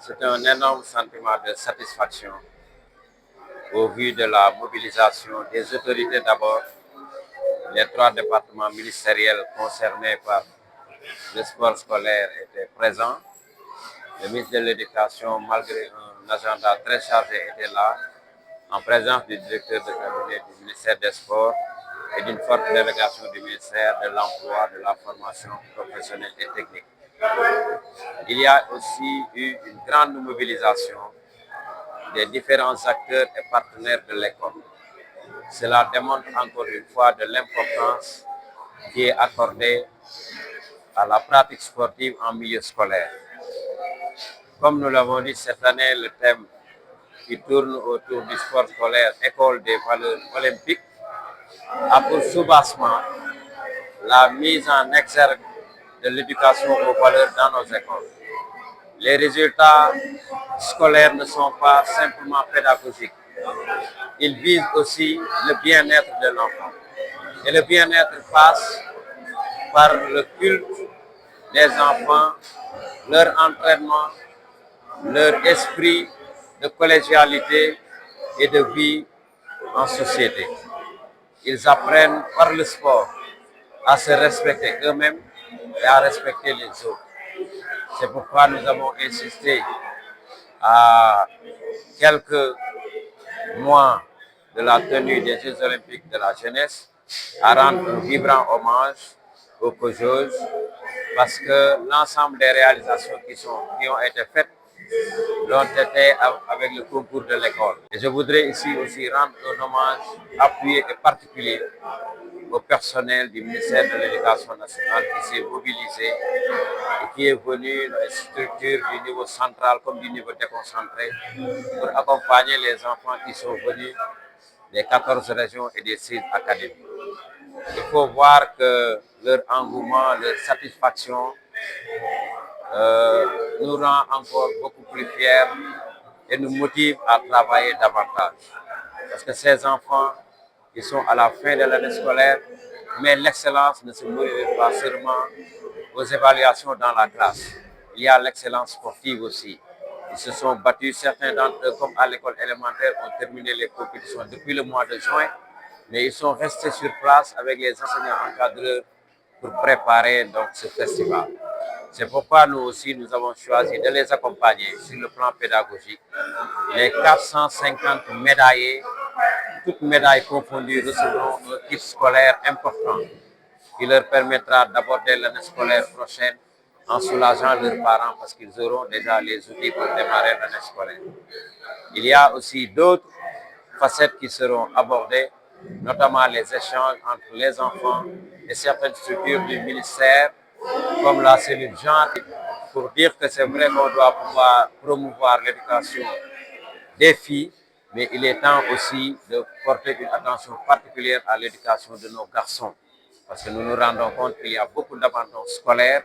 C'est un énorme sentiment de satisfaction au vu de la mobilisation des autorités d'abord, les 3 départements ministériels concernés par le sport scolaire étaient présents. Le ministre de l'Éducation, malgré un agenda très chargé, était là, en présence du directeur de cabinet du ministère des Sports et d'une forte délégation du ministère de l'Emploi, de la formation professionnelle et technique. Il y a aussi eu une grande mobilisation des différents acteurs et partenaires de l'école. Cela démontre encore une fois de l'importance qui est accordée à la pratique sportive en milieu scolaire. Comme nous l'avons dit cette année, le thème qui tourne autour du sport scolaire, École des valeurs olympiques, a pour soubassement la mise en exergue de l'éducation aux valeurs dans nos écoles. Les résultats scolaires ne sont pas simplement pédagogiques. Ils visent aussi le bien-être de l'enfant. Et le bien-être passe par le culte des enfants, leur entraînement, leur esprit de collégialité et de vie en société. Ils apprennent par le sport à se respecter eux-mêmes et à respecter les autres. C'est pourquoi nous avons insisté à quelques mois de la tenue des Jeux olympiques de la jeunesse à rendre un vibrant hommage aux COJOJ parce que l'ensemble des réalisations qui ont été faites l'ont été avec le concours de l'école. Et je voudrais ici aussi rendre un hommage appuyé et particulier au personnel du ministère de l'Éducation nationale qui s'est mobilisé et qui est venu dans les structures du niveau central comme du niveau déconcentré pour accompagner les enfants qui sont venus des 14 régions et des 6 académies. Il faut voir que leur engouement, leur satisfaction nous rend encore beaucoup plus fiers et nous motive à travailler davantage. Parce que ces enfants qui sont à la fin de l'année scolaire, mais l'excellence ne se mesure pas seulement aux évaluations dans la classe. Il y a l'excellence sportive aussi. Ils se sont battus, certains d'entre eux, comme à l'école élémentaire, ont terminé les compétitions depuis le mois de juin, mais ils sont restés sur place avec les enseignants encadreurs pour préparer donc ce festival. C'est pourquoi nous aussi, nous avons choisi de les accompagner sur le plan pédagogique. Les 450 médaillés, toutes médailles confondues, recevront un kit scolaire important qui leur permettra d'aborder l'année scolaire prochaine en soulageant leurs parents parce qu'ils auront déjà les outils pour démarrer l'année scolaire. Il y a aussi d'autres facettes qui seront abordées, notamment les échanges entre les enfants et certaines structures du ministère, comme la cellule genre, pour dire que c'est vrai qu'on doit pouvoir promouvoir l'éducation des filles, mais il est temps aussi de porter une attention particulière à l'éducation de nos garçons. Parce que nous nous rendons compte qu'il y a beaucoup d'abandon scolaire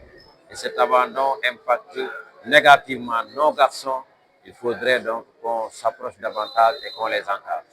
et cet abandon impacte négativement nos garçons. Il faudrait donc qu'on s'approche davantage et qu'on les encadre.